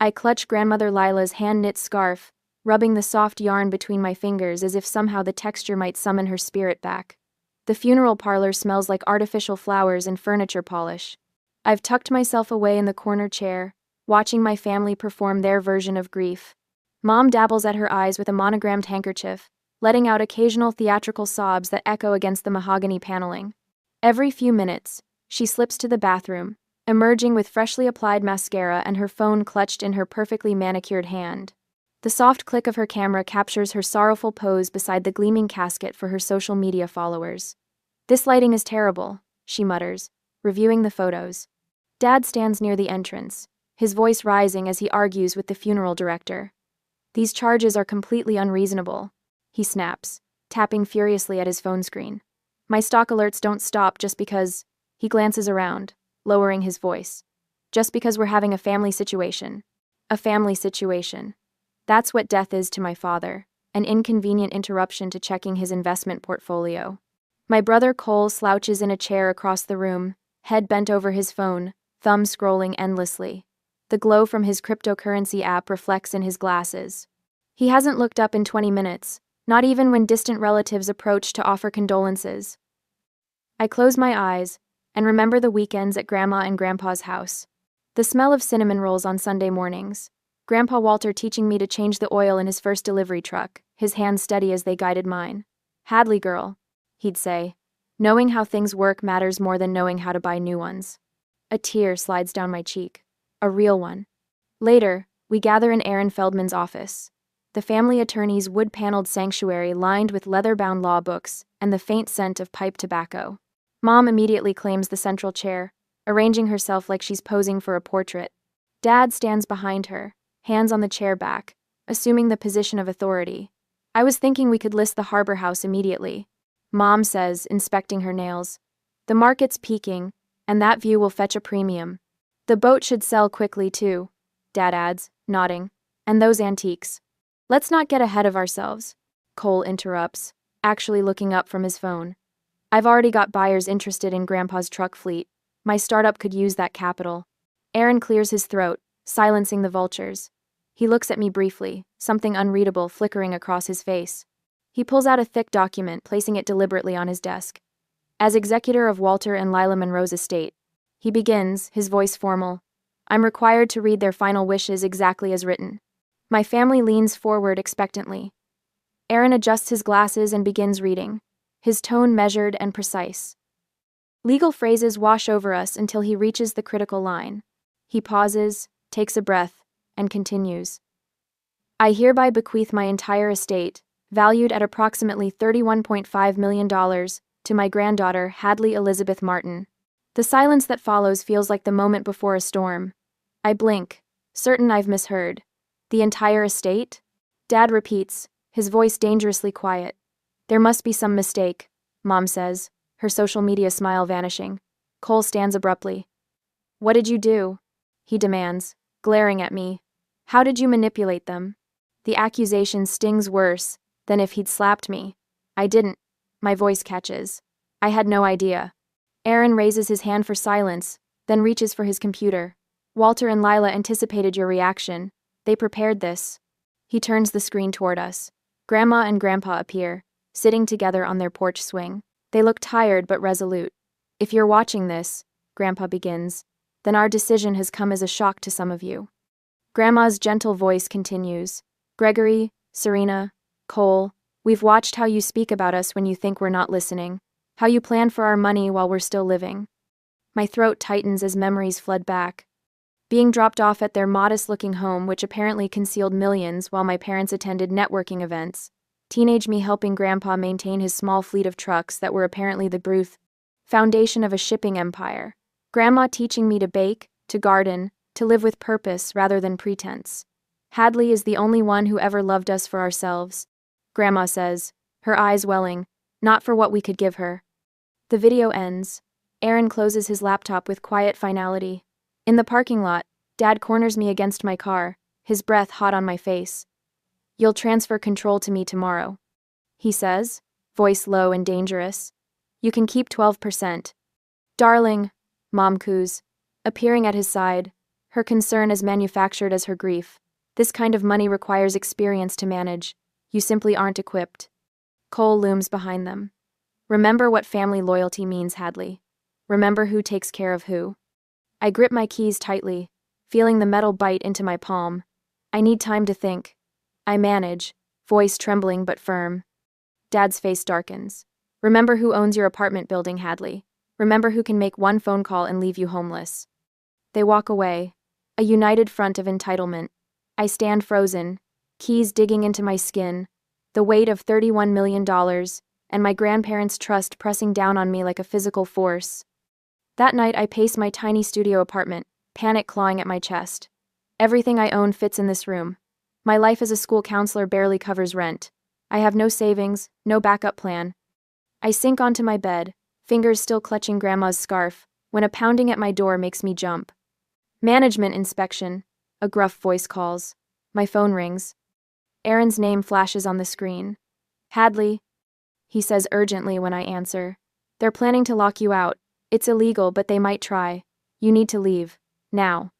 I clutch Grandmother Lila's hand-knit scarf, rubbing the soft yarn between my fingers as if somehow the texture might summon her spirit back. The funeral parlor smells like artificial flowers and furniture polish. I've tucked myself away in the corner chair, watching my family perform their version of grief. Mom dabbles at her eyes with a monogrammed handkerchief, letting out occasional theatrical sobs that echo against the mahogany paneling. Every few minutes, she slips to the bathroom, emerging with freshly applied mascara and her phone clutched in her perfectly manicured hand. The soft click of her camera captures her sorrowful pose beside the gleaming casket for her social media followers. "This lighting is terrible," she mutters, reviewing the photos. Dad stands near the entrance, his voice rising as he argues with the funeral director. "These charges are completely unreasonable," he snaps, tapping furiously at his phone screen. "My stock alerts don't stop just because—" He glances around, lowering his voice. "Just because we're having a family situation. A family situation. That's what death is to my father, an inconvenient interruption to checking his investment portfolio." My brother Cole slouches in a chair across the room, head bent over his phone, thumb scrolling endlessly. The glow from his cryptocurrency app reflects in his glasses. He hasn't looked up in 20 minutes, not even when distant relatives approach to offer condolences. I close my eyes and remember the weekends at Grandma and Grandpa's house. The smell of cinnamon rolls on Sunday mornings. Grandpa Walter teaching me to change the oil in his first delivery truck, his hands steady as they guided mine. "Hadley girl," he'd say. "Knowing how things work matters more than knowing how to buy new ones." A tear slides down my cheek. A real one. Later, we gather in Aaron Feldman's office. The family attorney's wood-paneled sanctuary lined with leather-bound law books and the faint scent of pipe tobacco. Mom immediately claims the central chair, arranging herself like she's posing for a portrait. Dad stands behind her, hands on the chair back, assuming the position of authority. "I was thinking we could list the Harbor House immediately," Mom says, inspecting her nails. "The market's peaking, and that view will fetch a premium. The boat should sell quickly too," Dad adds, nodding. "And those antiques." "Let's not get ahead of ourselves," Cole interrupts, actually looking up from his phone. "I've already got buyers interested in Grandpa's truck fleet. My startup could use that capital." Aaron clears his throat, silencing the vultures. He looks at me briefly, something unreadable flickering across his face. He pulls out a thick document, placing it deliberately on his desk. "As executor of Walter and Lila Monroe's estate," he begins, his voice formal, "I'm required to read their final wishes exactly as written." My family leans forward expectantly. Aaron adjusts his glasses and begins reading, his tone measured and precise. Legal phrases wash over us until he reaches the critical line. He pauses, takes a breath, and continues. "I hereby bequeath my entire estate, valued at approximately $31.5 million, to my granddaughter, Hadley Elizabeth Martin." The silence that follows feels like the moment before a storm. I blink, certain I've misheard. "The entire estate?" Dad repeats, his voice dangerously quiet. "There must be some mistake," Mom says, her social media smile vanishing. Cole stands abruptly. "What did you do?" he demands, glaring at me. "How did you manipulate them?" The accusation stings worse than if he'd slapped me. "I didn't." My voice catches. "I had no idea." Aaron raises his hand for silence, then reaches for his computer. "Walter and Lila anticipated your reaction. They prepared this." He turns the screen toward us. Grandma and Grandpa appear, sitting together on their porch swing. They look tired but resolute. "If you're watching this," Grandpa begins, "then our decision has come as a shock to some of you." Grandma's gentle voice continues. "Gregory, Serena, Cole, we've watched how you speak about us when you think we're not listening, how you plan for our money while we're still living." My throat tightens as memories flood back. Being dropped off at their modest-looking home, which apparently concealed millions while my parents attended networking events. Teenage me helping Grandpa maintain his small fleet of trucks that were apparently the foundation of a shipping empire. Grandma teaching me to bake, to garden, to live with purpose rather than pretense. "Hadley is the only one who ever loved us for ourselves," Grandma says, her eyes welling, "not for what we could give her." The video ends. Aaron closes his laptop with quiet finality. In the parking lot, Dad corners me against my car, his breath hot on my face. "You'll transfer control to me tomorrow," he says, voice low and dangerous. "You can keep 12%. "Darling," Mom coos, appearing at his side, her concern as manufactured as her grief. This kind of money requires experience to manage. You simply aren't equipped. Cole looms behind them. Remember what family loyalty means, Hadley. Remember who takes care of who. I grip my keys tightly, feeling the metal bite into my palm. I need time to think. I manage, voice trembling but firm. Dad's face darkens. Remember who owns your apartment building, Hadley. Remember who can make one phone call and leave you homeless. They walk away, a united front of entitlement. I stand frozen, keys digging into my skin, the weight of $31 million, and my grandparents' trust pressing down on me like a physical force. That night I pace my tiny studio apartment, panic clawing at my chest. Everything I own fits in this room. My life as a school counselor barely covers rent. I have no savings, no backup plan. I sink onto my bed, fingers still clutching Grandma's scarf, when a pounding at my door makes me jump. Management inspection, a gruff voice calls. My phone rings. Aaron's name flashes on the screen. Hadley, he says urgently when I answer. They're planning to lock you out. It's illegal, but they might try. You need to leave. Now.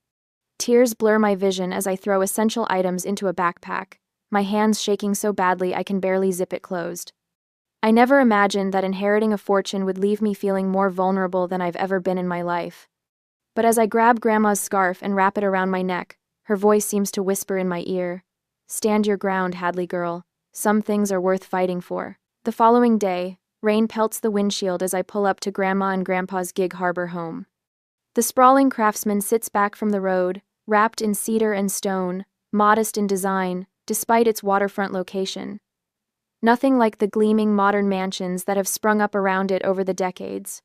Tears blur my vision as I throw essential items into a backpack, my hands shaking so badly I can barely zip it closed. I never imagined that inheriting a fortune would leave me feeling more vulnerable than I've ever been in my life. But as I grab Grandma's scarf and wrap it around my neck, her voice seems to whisper in my ear. Stand your ground, Hadley girl. Some things are worth fighting for. The following day, rain pelts the windshield as I pull up to Grandma and Grandpa's Gig Harbor home. The sprawling craftsman sits back from the road, wrapped in cedar and stone, modest in design, despite its waterfront location. Nothing like the gleaming modern mansions that have sprung up around it over the decades.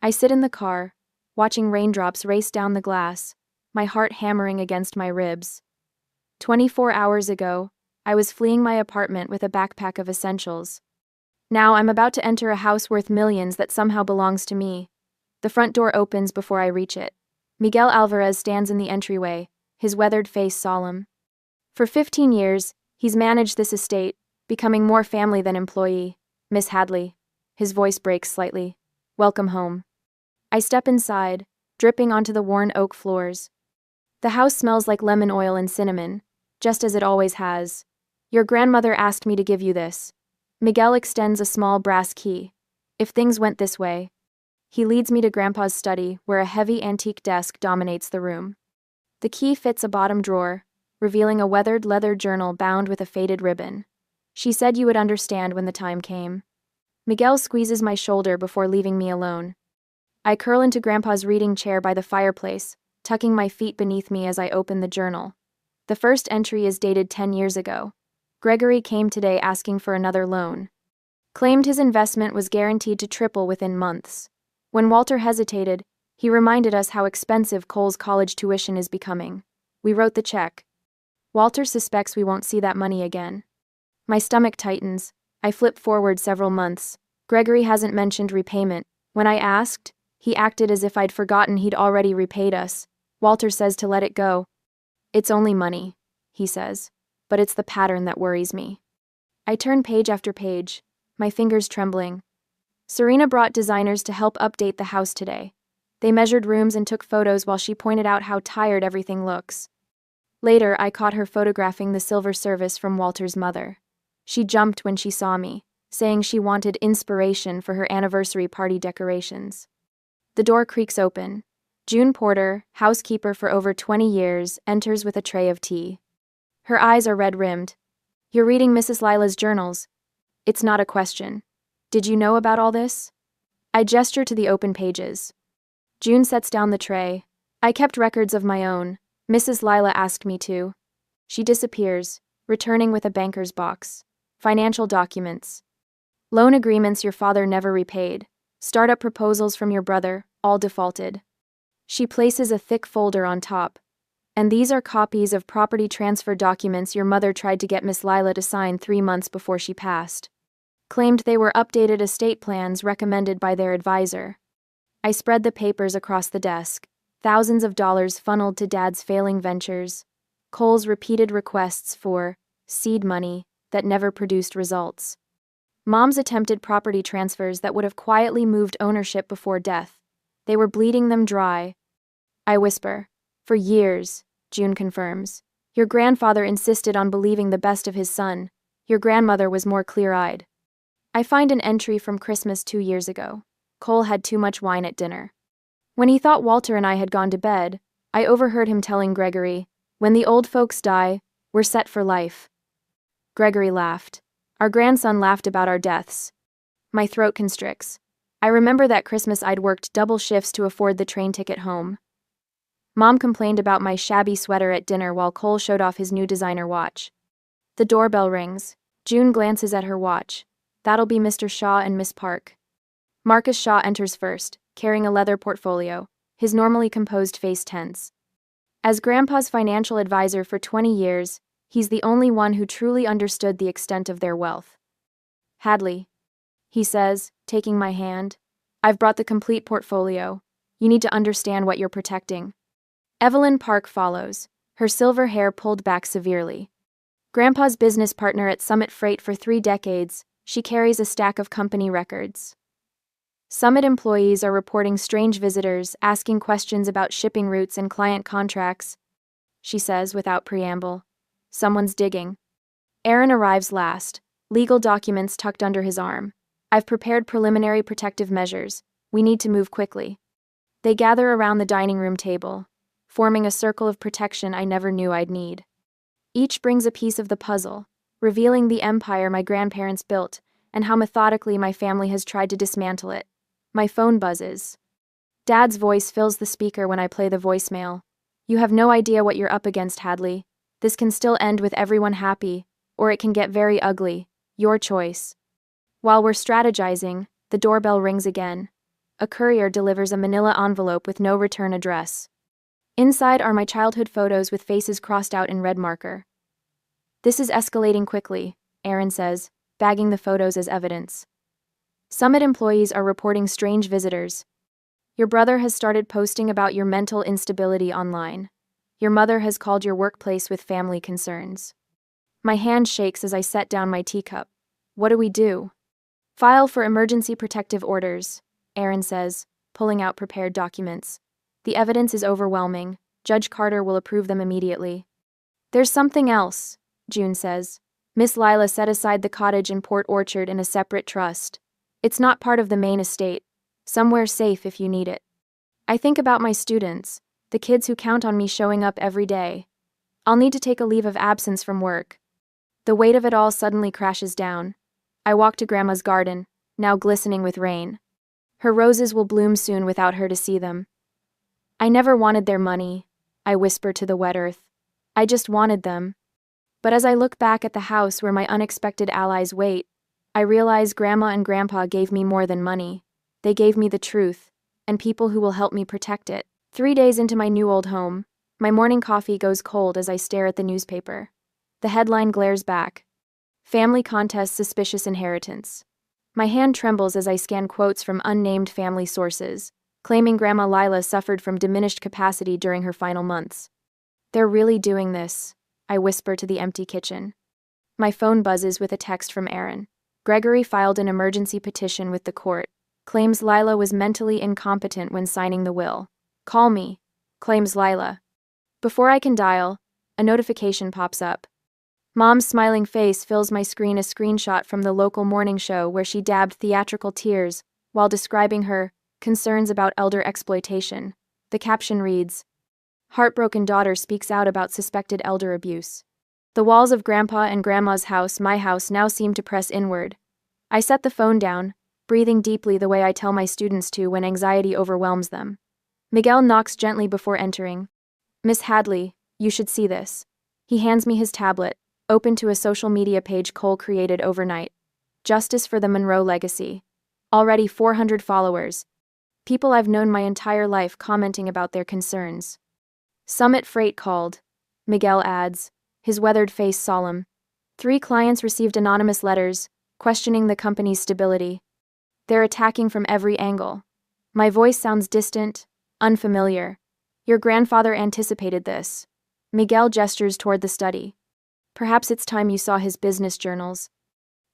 I sit in the car, watching raindrops race down the glass, my heart hammering against my ribs. 24 hours ago, I was fleeing my apartment with a backpack of essentials. Now I'm about to enter a house worth millions that somehow belongs to me. The front door opens before I reach it. Miguel Alvarez stands in the entryway, his weathered face solemn. For 15 years, he's managed this estate, becoming more family than employee. Miss Hadley. His voice breaks slightly. Welcome home. I step inside, dripping onto the worn oak floors. The house smells like lemon oil and cinnamon, just as it always has. Your grandmother asked me to give you this. Miguel extends a small brass key. If things went this way. He leads me to Grandpa's study, where a heavy antique desk dominates the room. The key fits a bottom drawer, revealing a weathered leather journal bound with a faded ribbon. She said you would understand when the time came. Miguel squeezes my shoulder before leaving me alone. I curl into Grandpa's reading chair by the fireplace, tucking my feet beneath me as I open the journal. The first entry is dated 10 years ago. Gregory came today asking for another loan. Claimed his investment was guaranteed to triple within months. When Walter hesitated, he reminded us how expensive Cole's college tuition is becoming. We wrote the check. Walter suspects we won't see that money again. My stomach tightens. I flip forward several months. Gregory hasn't mentioned repayment. When I asked, he acted as if I'd forgotten he'd already repaid us. Walter says to let it go. It's only money, he says, but it's the pattern that worries me. I turn page after page, my fingers trembling. Serena brought designers to help update the house today. They measured rooms and took photos while she pointed out how tired everything looks. Later, I caught her photographing the silver service from Walter's mother. She jumped when she saw me, saying she wanted inspiration for her anniversary party decorations. The door creaks open. June Porter, housekeeper for over 20 years, enters with a tray of tea. Her eyes are red-rimmed. You're reading Mrs. Lila's journals. It's not a question. Did you know about all this? I gesture to the open pages. June sets down the tray. I kept records of my own. Mrs. Lila asked me to. She disappears, returning with a banker's box. Financial documents. Loan agreements your father never repaid. Startup proposals from your brother, all defaulted. She places a thick folder on top. And these are copies of property transfer documents your mother tried to get Miss Lila to sign 3 months before she passed. Claimed they were updated estate plans recommended by their advisor. I spread the papers across the desk. Thousands of dollars funneled to Dad's failing ventures. Cole's repeated requests for seed money that never produced results. Mom's attempted property transfers that would have quietly moved ownership before death. They were bleeding them dry. I whisper, For years, June confirms. Your grandfather insisted on believing the best of his son. Your grandmother was more clear-eyed. I find an entry from Christmas 2 years ago. Cole had too much wine at dinner. When he thought Walter and I had gone to bed, I overheard him telling Gregory, "When the old folks die, we're set for life." Gregory laughed. Our grandson laughed about our deaths. My throat constricts. I remember that Christmas I'd worked double shifts to afford the train ticket home. Mom complained about my shabby sweater at dinner while Cole showed off his new designer watch. The doorbell rings. June glances at her watch. That'll be Mr. Shaw and Miss Park. Marcus Shaw enters first, carrying a leather portfolio, his normally composed face tense. As Grandpa's financial advisor for 20 years, he's the only one who truly understood the extent of their wealth. "Hadley," he says, taking my hand, "I've brought the complete portfolio. You need to understand what you're protecting." Evelyn Park follows, her silver hair pulled back severely. Grandpa's business partner at Summit Freight for 3 decades, she carries a stack of company records. Summit employees are reporting strange visitors, asking questions about shipping routes and client contracts. She says without preamble, "Someone's digging." Aaron arrives last, legal documents tucked under his arm. "I've prepared preliminary protective measures. We need to move quickly." They gather around the dining room table, forming a circle of protection I never knew I'd need. Each brings a piece of the puzzle, revealing the empire my grandparents built and how methodically my family has tried to dismantle it. My phone buzzes. Dad's voice fills the speaker when I play the voicemail. "You have no idea what you're up against, Hadley. This can still end with everyone happy, or it can get very ugly. Your choice." While we're strategizing, the doorbell rings again. A courier delivers a manila envelope with no return address. Inside are my childhood photos with faces crossed out in red marker. "This is escalating quickly," Aaron says, bagging the photos as evidence. Summit employees are reporting strange visitors. Your brother has started posting about your mental instability online. Your mother has called your workplace with family concerns. My hand shakes as I set down my teacup. What do we do? "File for emergency protective orders," Aaron says, pulling out prepared documents. "The evidence is overwhelming. Judge Carter will approve them immediately." "There's something else," June says. "Miss Lila set aside the cottage in Port Orchard in a separate trust. It's not part of the main estate. Somewhere safe if you need it." I think about my students, the kids who count on me showing up every day. I'll need to take a leave of absence from work. The weight of it all suddenly crashes down. I walk to Grandma's garden, now glistening with rain. Her roses will bloom soon without her to see them. "I never wanted their money," I whisper to the wet earth. "I just wanted them." But as I look back at the house where my unexpected allies wait, I realize Grandma and Grandpa gave me more than money. They gave me the truth, and people who will help me protect it. 3 days into my new old home, my morning coffee goes cold as I stare at the newspaper. The headline glares back. "Family Contest Suspicious Inheritance." My hand trembles as I scan quotes from unnamed family sources, claiming Grandma Lila suffered from diminished capacity during her final months. "They're really doing this," I whisper to the empty kitchen. My phone buzzes with a text from Aaron. "Gregory filed an emergency petition with the court. Claims Lila was mentally incompetent when signing the will. Call me," claims Lila. Before I can dial, a notification pops up. Mom's smiling face fills my screen, a screenshot from the local morning show where she dabbed theatrical tears while describing her concerns about elder exploitation. The caption reads, "Heartbroken daughter speaks out about suspected elder abuse." The walls of Grandpa and Grandma's house, my house, now seem to press inward. I set the phone down, breathing deeply the way I tell my students to when anxiety overwhelms them. Miguel knocks gently before entering. "Miss Hadley, you should see this." He hands me his tablet, open to a social media page Cole created overnight. "Justice for the Monroe Legacy." Already 400 followers. People I've known my entire life commenting about their concerns. "Summit Freight called," Miguel adds, his weathered face solemn. 3 clients received anonymous letters, questioning the company's stability. They're attacking from every angle. My voice sounds distant, unfamiliar. "Your grandfather anticipated this." Miguel gestures toward the study. "Perhaps it's time you saw his business journals."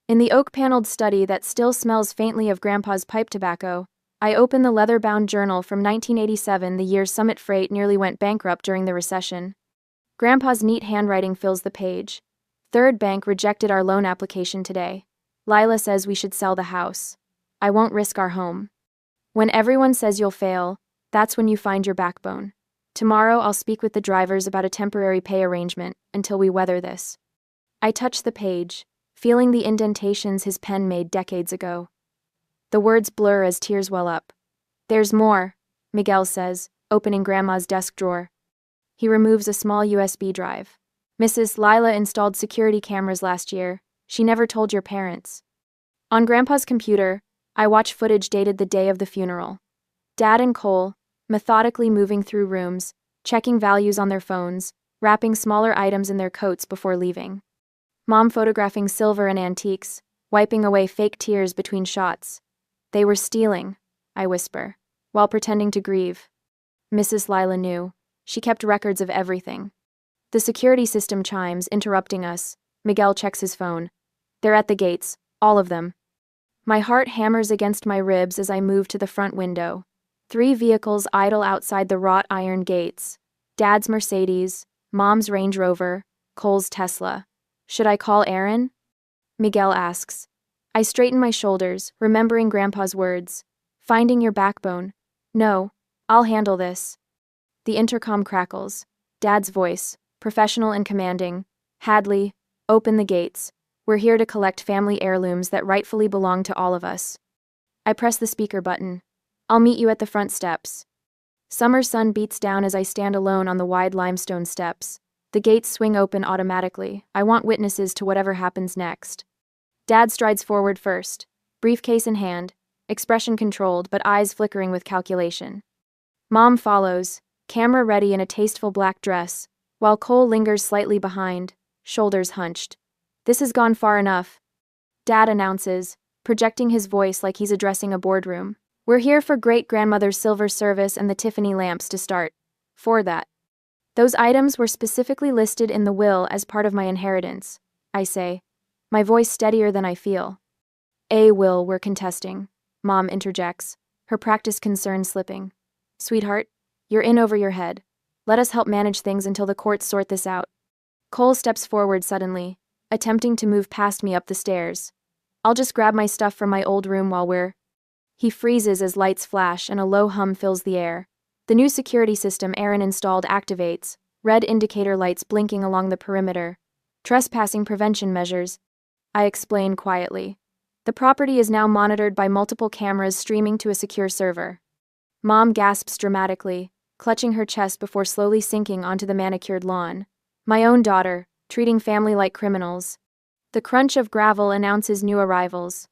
In the oak-paneled study that still smells faintly of Grandpa's pipe tobacco, I open the leather-bound journal from 1987, the year Summit Freight nearly went bankrupt during the recession. Grandpa's neat handwriting fills the page. Third bank rejected our loan application today. Lila says we should sell the house. I won't risk our home. When everyone says you'll fail, that's when you find your backbone. Tomorrow I'll speak with the drivers about a temporary pay arrangement until we weather this. I touch the page, feeling the indentations his pen made decades ago. The words blur as tears well up. There's more, Miguel says, opening Grandma's desk drawer. He removes a small USB drive. Mrs. Lila installed security cameras last year. She never told your parents. On Grandpa's computer, I watch footage dated the day of the funeral. Dad and Cole, methodically moving through rooms, checking values on their phones, wrapping smaller items in their coats before leaving. Mom photographing silver and antiques, wiping away fake tears between shots. They were stealing, I whisper, while pretending to grieve. Mrs. Lila knew. She kept records of everything. The security system chimes, interrupting us. Miguel checks his phone. They're at the gates, all of them. My heart hammers against my ribs as I move to the front window. 3 vehicles idle outside the wrought iron gates. Dad's Mercedes, Mom's Range Rover, Cole's Tesla. Should I call Aaron? Miguel asks. I straighten my shoulders, remembering Grandpa's words. Finding your backbone. No, I'll handle this. The intercom crackles. Dad's voice, professional and commanding. Hadley, open the gates. We're here to collect family heirlooms that rightfully belong to all of us. I press the speaker button. I'll meet you at the front steps. Summer sun beats down as I stand alone on the wide limestone steps. The gates swing open automatically. I want witnesses to whatever happens next. Dad strides forward first, briefcase in hand, expression controlled but eyes flickering with calculation. Mom follows, camera ready in a tasteful black dress, while Cole lingers slightly behind, shoulders hunched. This has gone far enough. Dad announces, projecting his voice like he's addressing a boardroom. We're here for great-grandmother's silver service and the Tiffany lamps to start. For that. Those items were specifically listed in the will as part of my inheritance, I say, my voice steadier than I feel. A will we're contesting, Mom interjects, her practice concern slipping. Sweetheart, you're in over your head. Let us help manage things until the courts sort this out. Cole steps forward suddenly, attempting to move past me up the stairs. I'll just grab my stuff from my old room while we're... He freezes as lights flash and a low hum fills the air. The new security system Aaron installed activates, red indicator lights blinking along the perimeter. Trespassing prevention measures, I explain quietly. The property is now monitored by multiple cameras streaming to a secure server. Mom gasps dramatically, clutching her chest before slowly sinking onto the manicured lawn. My own daughter, treating family like criminals. The crunch of gravel announces new arrivals.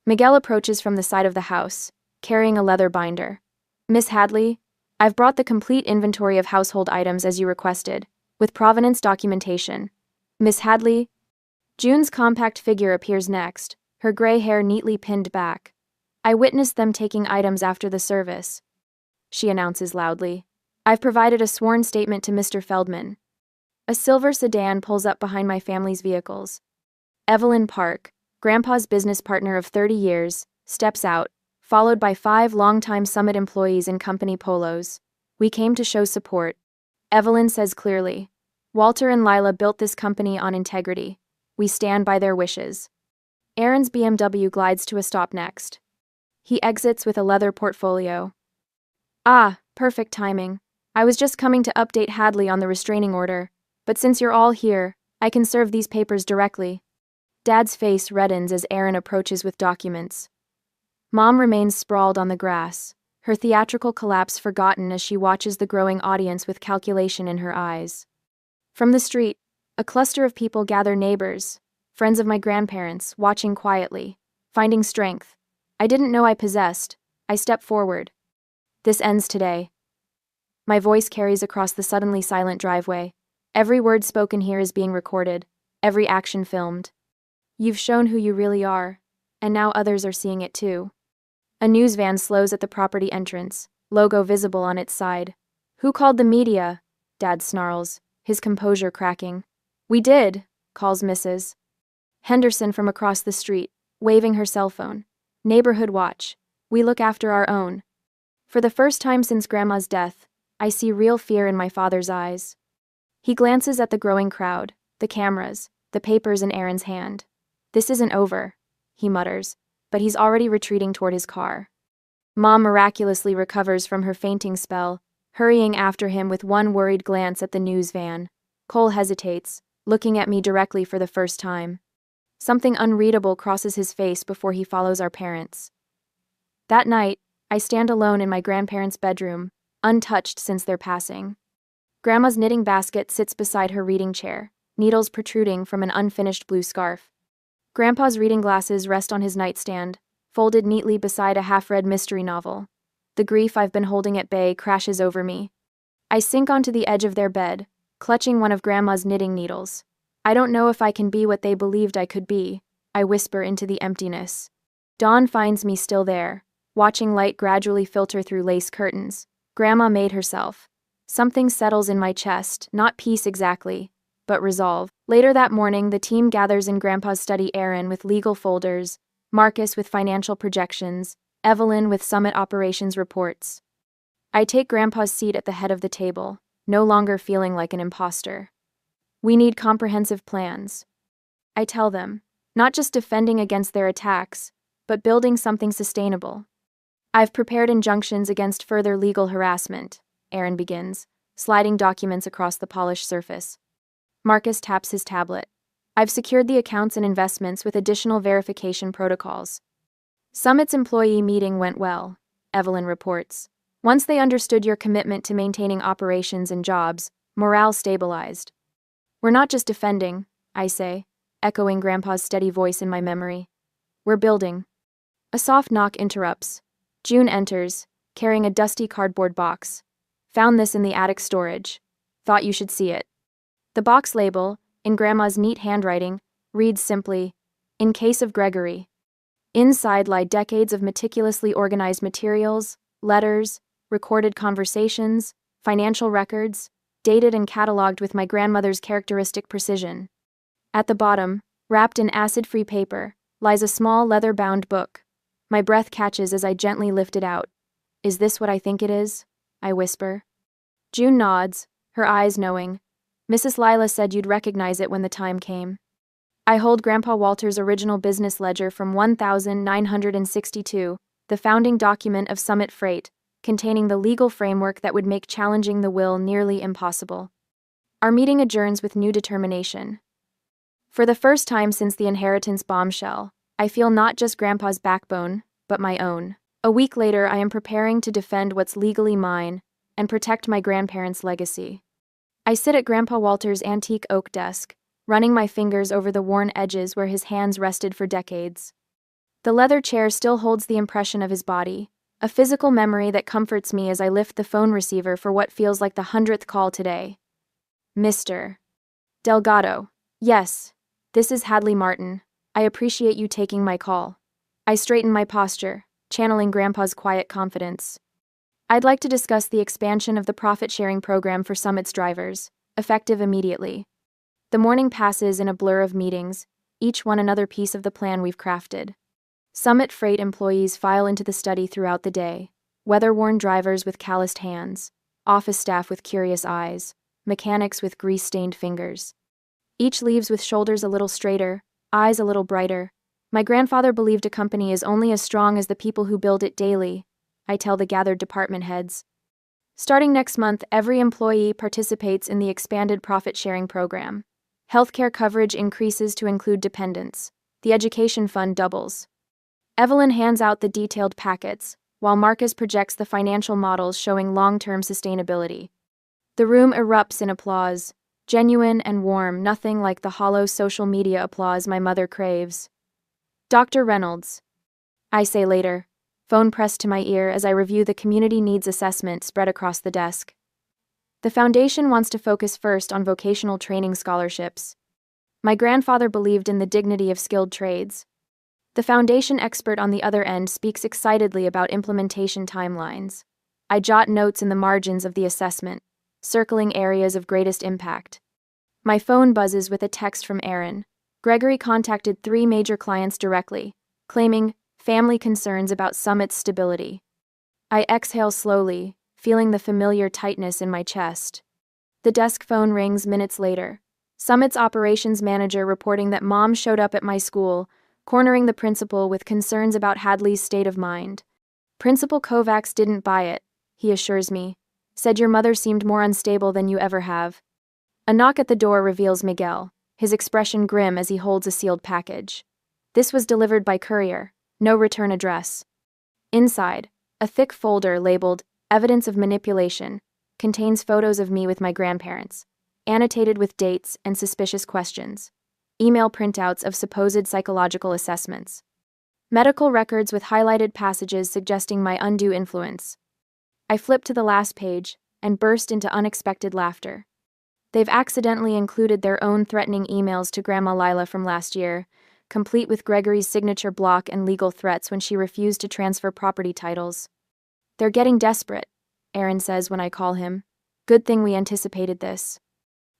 Miguel approaches from the side of the house, carrying a leather binder. Miss Hadley, I've brought the complete inventory of household items as you requested, with provenance documentation. Miss Hadley? June's compact figure appears next, her gray hair neatly pinned back. I witnessed them taking items after the service. She announces loudly. I've provided a sworn statement to Mr. Feldman. A silver sedan pulls up behind my family's vehicles. Evelyn Park, Grandpa's business partner of 30 years, steps out, followed by 5 longtime Summit employees in company polos. We came to show support. Evelyn says clearly. Walter and Lila built this company on integrity. We stand by their wishes. Aaron's BMW glides to a stop next. He exits with a leather portfolio. Ah, perfect timing. I was just coming to update Hadley on the restraining order, but since you're all here, I can serve these papers directly. Dad's face reddens as Aaron approaches with documents. Mom remains sprawled on the grass, her theatrical collapse forgotten as she watches the growing audience with calculation in her eyes. From the street, a cluster of people gather, neighbors, friends of my grandparents, watching quietly, finding strength. I didn't know I possessed. I step forward. This ends today. My voice carries across the suddenly silent driveway. Every word spoken here is being recorded, every action filmed. You've shown who you really are, and now others are seeing it too. A news van slows at the property entrance, logo visible on its side. Who called the media? Dad snarls, his composure cracking. We did, calls Mrs. Henderson from across the street, waving her cell phone. Neighborhood watch. We look after our own. For the first time since Grandma's death, I see real fear in my father's eyes. He glances at the growing crowd, the cameras, the papers in Aaron's hand. This isn't over, he mutters, but he's already retreating toward his car. Mom miraculously recovers from her fainting spell, hurrying after him with one worried glance at the news van. Cole hesitates, looking at me directly for the first time. Something unreadable crosses his face before he follows our parents. That night, I stand alone in my grandparents' bedroom, untouched since their passing. Grandma's knitting basket sits beside her reading chair, needles protruding from an unfinished blue scarf. Grandpa's reading glasses rest on his nightstand, folded neatly beside a half-read mystery novel. The grief I've been holding at bay crashes over me. I sink onto the edge of their bed, clutching one of Grandma's knitting needles. I don't know if I can be what they believed I could be, I whisper into the emptiness. Dawn finds me still there, watching light gradually filter through lace curtains. Grandma made herself. Something settles in my chest, not peace exactly, but resolve. Later that morning, the team gathers in Grandpa's study, Aaron with legal folders, Marcus with financial projections, Evelyn with summit operations reports. I take Grandpa's seat at the head of the table, no longer feeling like an imposter. We need comprehensive plans. I tell them, not just defending against their attacks, but building something sustainable. I've prepared injunctions against further legal harassment, Aaron begins, sliding documents across the polished surface. Marcus taps his tablet. I've secured the accounts and investments with additional verification protocols. Summit's employee meeting went well, Evelyn reports. Once they understood your commitment to maintaining operations and jobs, morale stabilized. We're not just defending, I say, echoing Grandpa's steady voice in my memory. We're building. A soft knock interrupts. June enters, carrying a dusty cardboard box. Found this in the attic storage. Thought you should see it. The box label, in Grandma's neat handwriting, reads simply, "In case of Gregory." Inside lie decades of meticulously organized materials, letters, recorded conversations, financial records, dated and cataloged with my grandmother's characteristic precision. At the bottom, wrapped in acid-free paper, lies a small leather-bound book. My breath catches as I gently lift it out. Is this what I think it is? I whisper. June nods, her eyes knowing. Mrs. Lila said you'd recognize it when the time came. I hold Grandpa Walter's original business ledger from 1962, the founding document of Summit Freight, containing the legal framework that would make challenging the will nearly impossible. Our meeting adjourns with new determination. For the first time since the inheritance bombshell, I feel not just Grandpa's backbone, but my own. A week later, I am preparing to defend what's legally mine and protect my grandparents' legacy. I sit at Grandpa Walter's antique oak desk, running my fingers over the worn edges where his hands rested for decades. The leather chair still holds the impression of his body, a physical memory that comforts me as I lift the phone receiver for what feels like the 100th call today. Mr. Delgado. Yes, this is Hadley Martin. I appreciate you taking my call. I straighten my posture, channeling Grandpa's quiet confidence. I'd like to discuss the expansion of the profit-sharing program for Summit's drivers, effective immediately. The morning passes in a blur of meetings, each one another piece of the plan we've crafted. Summit Freight employees file into the study throughout the day, weather-worn drivers with calloused hands, office staff with curious eyes, mechanics with grease-stained fingers. Each leaves with shoulders a little straighter, eyes a little brighter. My grandfather believed a company is only as strong as the people who build it daily, I tell the gathered department heads. Starting next month, every employee participates in the expanded profit-sharing program. Healthcare coverage increases to include dependents. The education fund doubles. Evelyn hands out the detailed packets, while Marcus projects the financial models showing long-term sustainability. The room erupts in applause, genuine and warm, nothing like the hollow social media applause my mother craves. Dr. Reynolds, I say later, phone pressed to my ear as I review the community needs assessment spread across the desk. The foundation wants to focus first on vocational training scholarships. My grandfather believed in the dignity of skilled trades. The foundation expert on the other end speaks excitedly about implementation timelines. I jot notes in the margins of the assessment, circling areas of greatest impact. My phone buzzes with a text from Aaron. Gregory contacted 3 major clients directly, claiming family concerns about Summit's stability. I exhale slowly, feeling the familiar tightness in my chest. The desk phone rings minutes later. Summit's operations manager reporting that Mom showed up at my school, cornering the principal with concerns about Hadley's state of mind. Principal Kovacs didn't buy it, he assures me. Said your mother seemed more unstable than you ever have. A knock at the door reveals Miguel, his expression grim as he holds a sealed package. This was delivered by courier, no return address. Inside, a thick folder labeled Evidence of Manipulation contains photos of me with my grandparents, annotated with dates and suspicious questions. Email printouts of supposed psychological assessments. Medical records with highlighted passages suggesting my undue influence. I flip to the last page and burst into unexpected laughter. They've accidentally included their own threatening emails to Grandma Lila from last year, complete with Gregory's signature block and legal threats when she refused to transfer property titles. They're getting desperate, Aaron says when I call him. Good thing we anticipated this.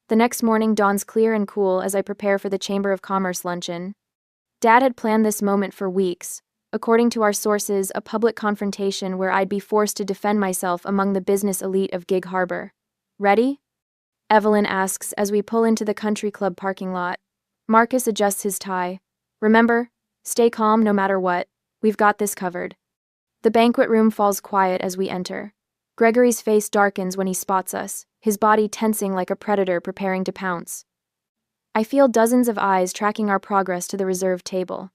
The next morning dawns clear and cool as I prepare for the Chamber of Commerce luncheon. Dad had planned this moment for weeks, according to our sources, a public confrontation where I'd be forced to defend myself among the business elite of Gig Harbor. Ready? Evelyn asks as we pull into the country club parking lot. Marcus adjusts his tie. Remember, stay calm no matter what, we've got this covered. The banquet room falls quiet as we enter. Gregory's face darkens when he spots us, his body tensing like a predator preparing to pounce. I feel dozens of eyes tracking our progress to the reserved table.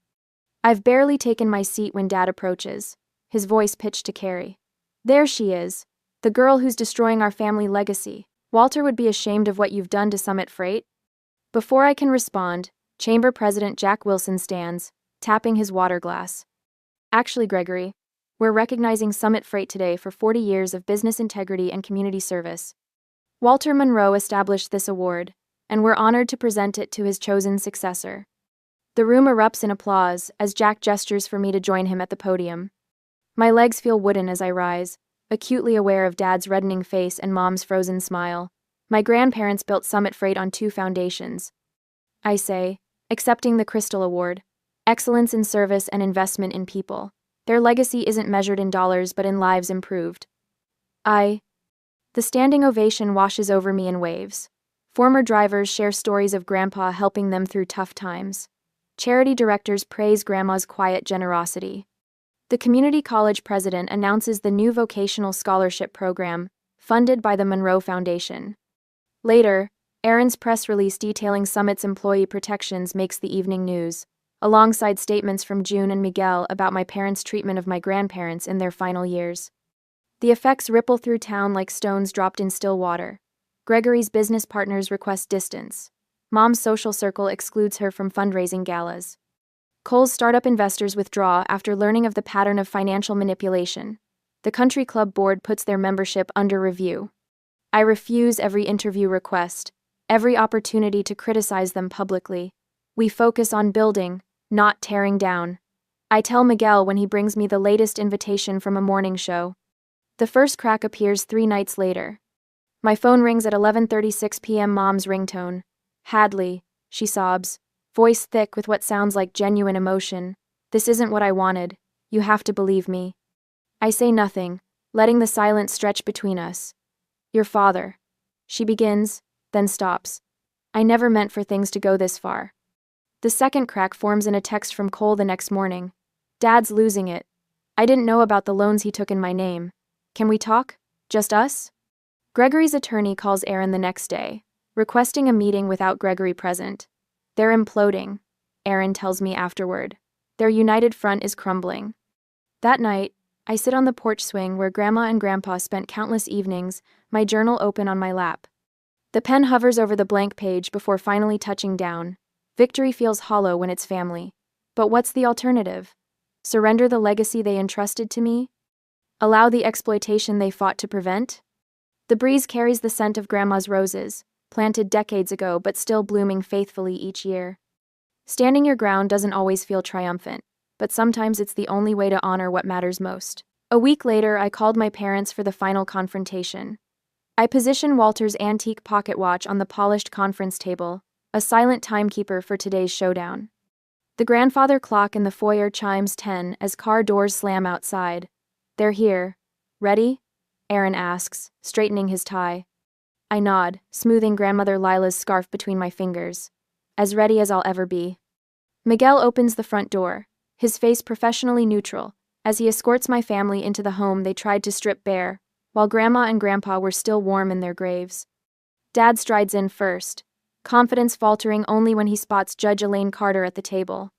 I've barely taken my seat when Dad approaches, his voice pitched to Carrie. There she is, the girl who's destroying our family legacy. Walter would be ashamed of what you've done to Summit Freight. Before I can respond, Chamber President Jack Wilson stands, tapping his water glass. Actually, Gregory, we're recognizing Summit Freight today for 40 years of business integrity and community service. Walter Monroe established this award, and we're honored to present it to his chosen successor. The room erupts in applause as Jack gestures for me to join him at the podium. My legs feel wooden as I rise, acutely aware of Dad's reddening face and Mom's frozen smile. My grandparents built Summit Freight on 2 foundations. I say, accepting the Crystal Award, excellence in service and investment in people. Their legacy isn't measured in dollars but in lives improved. The standing ovation washes over me in waves. Former drivers share stories of Grandpa helping them through tough times. Charity directors praise Grandma's quiet generosity. The community college president announces the new vocational scholarship program, funded by the Monroe Foundation. Later, Aaron's press release detailing Summit's employee protections makes the evening news, alongside statements from June and Miguel about my parents' treatment of my grandparents in their final years. The effects ripple through town like stones dropped in still water. Gregory's business partners request distance. Mom's social circle excludes her from fundraising galas. Cole's startup investors withdraw after learning of the pattern of financial manipulation. The country club board puts their membership under review. I refuse every interview request, every opportunity to criticize them publicly. We focus on building, not tearing down. I tell Miguel when he brings me the latest invitation from a morning show. The first crack appears 3 nights later. My phone rings at 11:36 p.m. Mom's ringtone. Hadley, she sobs, voice thick with what sounds like genuine emotion. This isn't what I wanted. You have to believe me. I say nothing, letting the silence stretch between us. Your father. She begins, then stops. I never meant for things to go this far. The second crack forms in a text from Cole the next morning. Dad's losing it. I didn't know about the loans he took in my name. Can we talk? Just us? Gregory's attorney calls Aaron the next day, requesting a meeting without Gregory present. They're imploding, Aaron tells me afterward. Their united front is crumbling. That night, I sit on the porch swing where Grandma and Grandpa spent countless evenings, my journal open on my lap. The pen hovers over the blank page before finally touching down. Victory feels hollow when it's family. But what's the alternative? Surrender the legacy they entrusted to me? Allow the exploitation they fought to prevent? The breeze carries the scent of Grandma's roses, planted decades ago but still blooming faithfully each year. Standing your ground doesn't always feel triumphant, but sometimes it's the only way to honor what matters most. A week later, I called my parents for the final confrontation. I position Walter's antique pocket watch on the polished conference table, a silent timekeeper for today's showdown. The grandfather clock in the foyer chimes 10 as car doors slam outside. They're here. Ready? Aaron asks, straightening his tie. I nod, smoothing grandmother Lila's scarf between my fingers. As ready as I'll ever be. Miguel opens the front door, his face professionally neutral, as he escorts my family into the home they tried to strip bare, while Grandma and Grandpa were still warm in their graves. Dad strides in first, confidence faltering only when he spots Judge Elaine Carter at the table.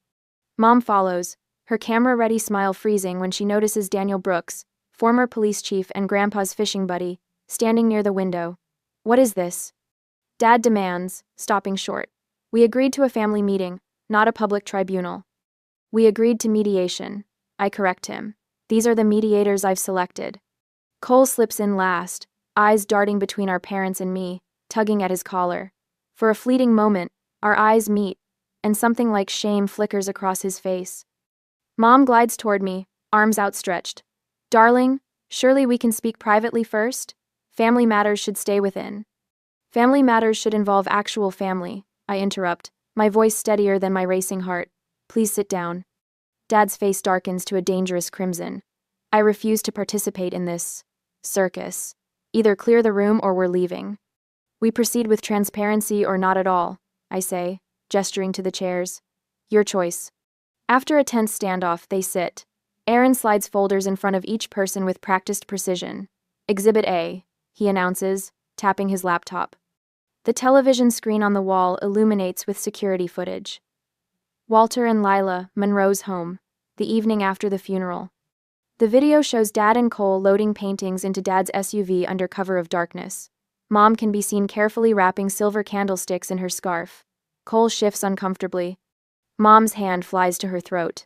Mom follows, her camera-ready smile freezing when she notices Daniel Brooks, former police chief and Grandpa's fishing buddy, standing near the window. What is this? Dad demands, stopping short. We agreed to a family meeting, not a public tribunal. We agreed to mediation. I correct him. These are the mediators I've selected. Cole slips in last, eyes darting between our parents and me, tugging at his collar. For a fleeting moment, our eyes meet, and something like shame flickers across his face. Mom glides toward me, arms outstretched. Darling, surely we can speak privately first? Family matters should stay within. Family matters should involve actual family, I interrupt, my voice steadier than my racing heart. Please sit down. Dad's face darkens to a dangerous crimson. I refuse to participate in this circus. Either clear the room or we're leaving. We proceed with transparency or not at all, I say, gesturing to the chairs. Your choice. After a tense standoff, they sit. Aaron slides folders in front of each person with practiced precision. Exhibit A, he announces, tapping his laptop. The television screen on the wall illuminates with security footage. Walter and Lila, Monroe's home, the evening after the funeral. The video shows Dad and Cole loading paintings into Dad's SUV under cover of darkness. Mom can be seen carefully wrapping silver candlesticks in her scarf. Cole shifts uncomfortably. Mom's hand flies to her throat.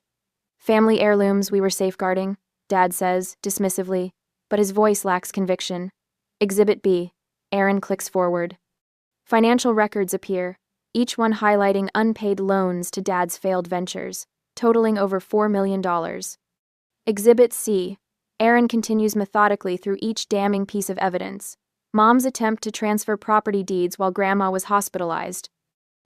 Family heirlooms we were safeguarding, Dad says, dismissively, but his voice lacks conviction. Exhibit B. Aaron clicks forward. Financial records appear, each one highlighting unpaid loans to Dad's failed ventures, totaling over $4 million. Exhibit C. Aaron continues methodically through each damning piece of evidence. Mom's attempt to transfer property deeds while Grandma was hospitalized.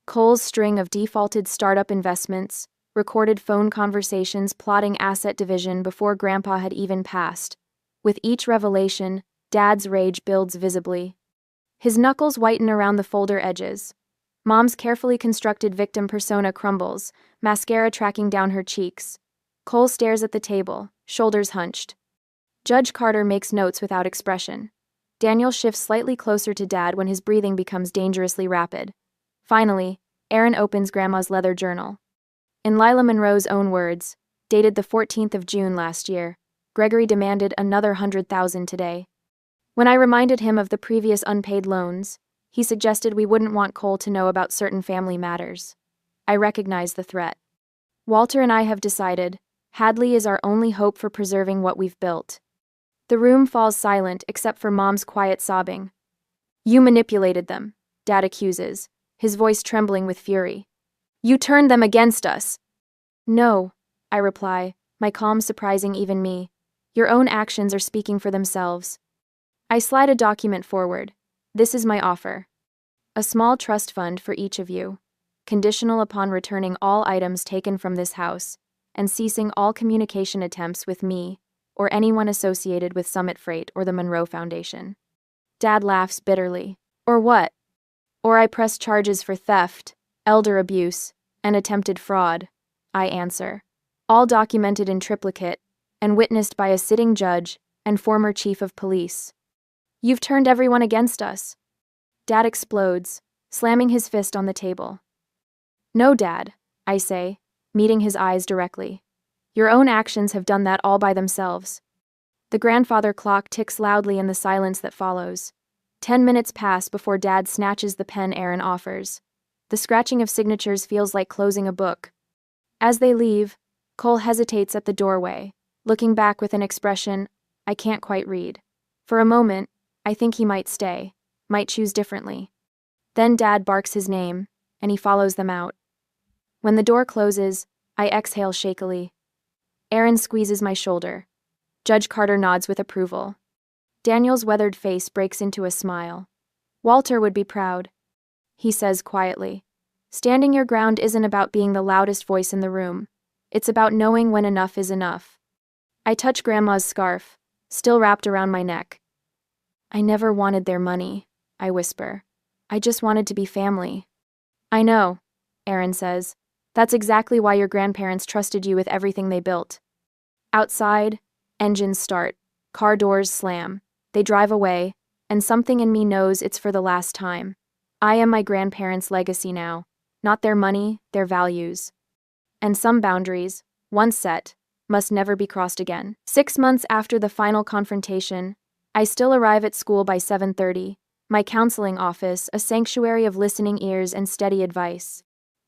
Cole's string of defaulted startup investments, recorded phone conversations plotting asset division before Grandpa had even passed. With each revelation, Dad's rage builds visibly. His knuckles whiten around the folder edges. Mom's carefully constructed victim persona crumbles, mascara tracking down her cheeks. Cole stares at the table, shoulders hunched. Judge Carter makes notes without expression. Daniel shifts slightly closer to Dad when his breathing becomes dangerously rapid. Finally, Aaron opens Grandma's leather journal. In Lila Monroe's own words, dated the 14th of June last year, Gregory demanded another $100,000 today. When I reminded him of the previous unpaid loans, he suggested we wouldn't want Cole to know about certain family matters. I recognize the threat. Walter and I have decided, Hadley is our only hope for preserving what we've built. The room falls silent except for Mom's quiet sobbing. You manipulated them, Dad accuses, his voice trembling with fury. You turned them against us. No, I reply, my calm surprising even me. Your own actions are speaking for themselves. I slide a document forward. This is my offer. A small trust fund for each of you, conditional upon returning all items taken from this house, and ceasing all communication attempts with me, or anyone associated with Summit Freight or the Monroe Foundation. Dad laughs bitterly. Or what? Or I press charges for theft, elder abuse, and attempted fraud, I answer. All documented in triplicate, and witnessed by a sitting judge and former chief of police. You've turned everyone against us. Dad explodes, slamming his fist on the table. No, Dad, I say, meeting his eyes directly. Your own actions have done that all by themselves. The grandfather clock ticks loudly in the silence that follows. 10 minutes pass before Dad snatches the pen Aaron offers. The scratching of signatures feels like closing a book. As they leave, Cole hesitates at the doorway, looking back with an expression I can't quite read. For a moment, I think he might stay, might choose differently. Then Dad barks his name, and he follows them out. When the door closes, I exhale shakily. Aaron squeezes my shoulder. Judge Carter nods with approval. Daniel's weathered face breaks into a smile. Walter would be proud, he says quietly. Standing your ground isn't about being the loudest voice in the room. It's about knowing when enough is enough. I touch Grandma's scarf, still wrapped around my neck. I never wanted their money, I whisper. I just wanted to be family. I know, Aaron says. That's exactly why your grandparents trusted you with everything they built. Outside, engines start, car doors slam, they drive away, and something in me knows it's for the last time. I am my grandparents' legacy now, not their money, their values. And some boundaries, once set, must never be crossed again. 6 months after the final confrontation, I still arrive at school by 7:30, my counseling office, a sanctuary of listening ears and steady advice.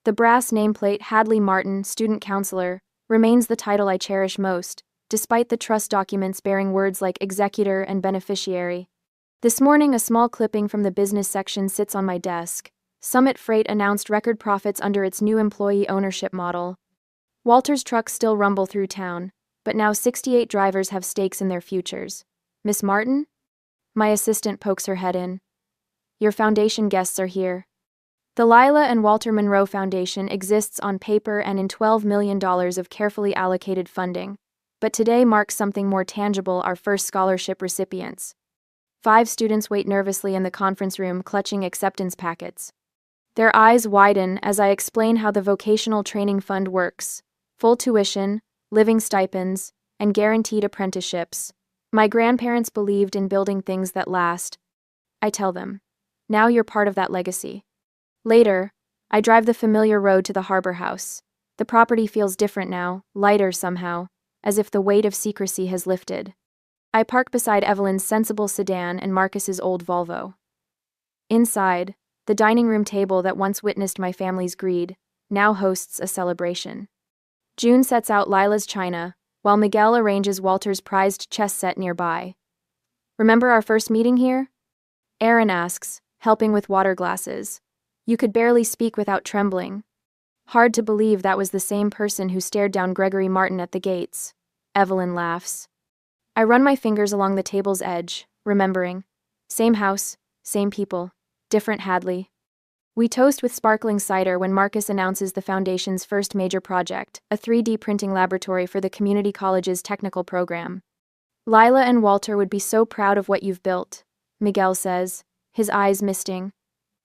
The brass nameplate Hadley Martin, student counselor, remains the title I cherish most, despite the trust documents bearing words like executor and beneficiary. This morning, a small clipping from the business section sits on my desk. Summit Freight announced record profits under its new employee ownership model. Walter's trucks still rumble through town, but now 68 drivers have stakes in their futures. Miss Martin? My assistant pokes her head in. Your foundation guests are here. The Lila and Walter Monroe Foundation exists on paper and in $12 million of carefully allocated funding, but today marks something more tangible: our first scholarship recipients. 5 students wait nervously in the conference room, clutching acceptance packets. Their eyes widen as I explain how the Vocational Training Fund works: full tuition, living stipends, and guaranteed apprenticeships. My grandparents believed in building things that last. I tell them, now you're part of that legacy. Later, I drive the familiar road to the Harbor House. The property feels different now, lighter somehow, as if the weight of secrecy has lifted. I park beside Evelyn's sensible sedan and Marcus's old Volvo. Inside, the dining room table that once witnessed my family's greed now hosts a celebration. June sets out Lila's china, while Miguel arranges Walter's prized chess set nearby. Remember our first meeting here? Aaron asks, helping with water glasses. You could barely speak without trembling. Hard to believe that was the same person who stared down Gregory Martin at the gates. Evelyn laughs. I run my fingers along the table's edge, remembering. Same house, same people, different Hadley. We toast with sparkling cider when Marcus announces the Foundation's first major project, a 3D printing laboratory for the community college's technical program. Lila and Walter would be so proud of what you've built, Miguel says, his eyes misting.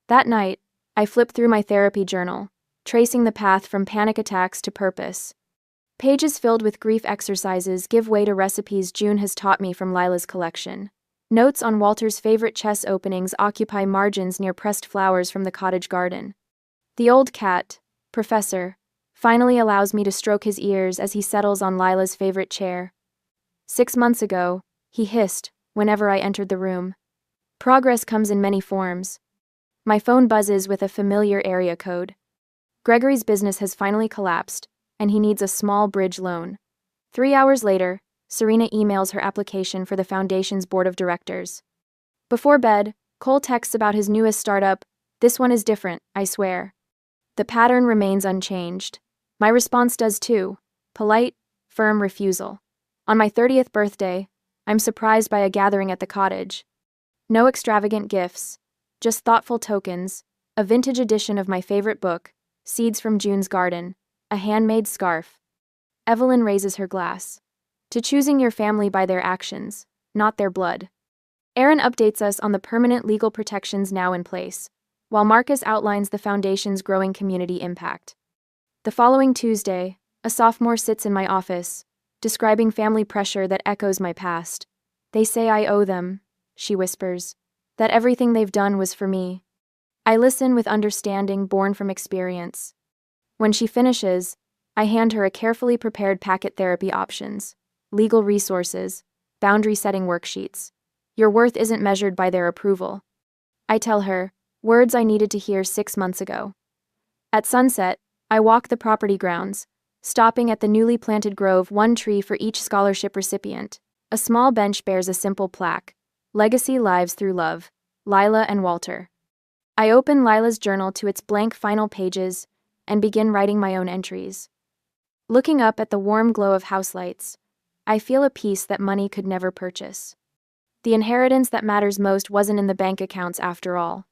That night, I flip through my therapy journal, tracing the path from panic attacks to purpose. Pages filled with grief exercises give way to recipes June has taught me from Lila's collection. Notes on Walter's favorite chess openings occupy margins near pressed flowers from the cottage garden. The old cat, Professor, finally allows me to stroke his ears as he settles on Lila's favorite chair. 6 months ago, he hissed whenever I entered the room. Progress comes in many forms. My phone buzzes with a familiar area code. Gregory's business has finally collapsed, and he needs a small bridge loan. 3 hours later, Serena emails her application for the Foundation's board of directors. Before bed, Cole texts about his newest startup. This one is different, I swear. The pattern remains unchanged. My response does too. Polite, firm refusal. On my 30th birthday, I'm surprised by a gathering at the cottage. No extravagant gifts, just thoughtful tokens, a vintage edition of my favorite book, Seeds from June's Garden, a handmade scarf. Evelyn raises her glass. To choosing your family by their actions, not their blood. Aaron updates us on the permanent legal protections now in place, while Marcus outlines the Foundation's growing community impact. The following Tuesday, a sophomore sits in my office, describing family pressure that echoes my past. They say I owe them, she whispers, that everything they've done was for me. I listen with understanding born from experience. When she finishes, I hand her a carefully prepared packet: therapy options, legal resources, boundary-setting worksheets. Your worth isn't measured by their approval. I tell her, words I needed to hear 6 months ago. At sunset, I walk the property grounds, stopping at the newly planted grove, 1 tree for each scholarship recipient. A small bench bears a simple plaque: Legacy Lives Through Love, Lila and Walter. I open Lila's journal to its blank final pages and begin writing my own entries. Looking up at the warm glow of house lights, I feel a peace that money could never purchase. The inheritance that matters most wasn't in the bank accounts after all.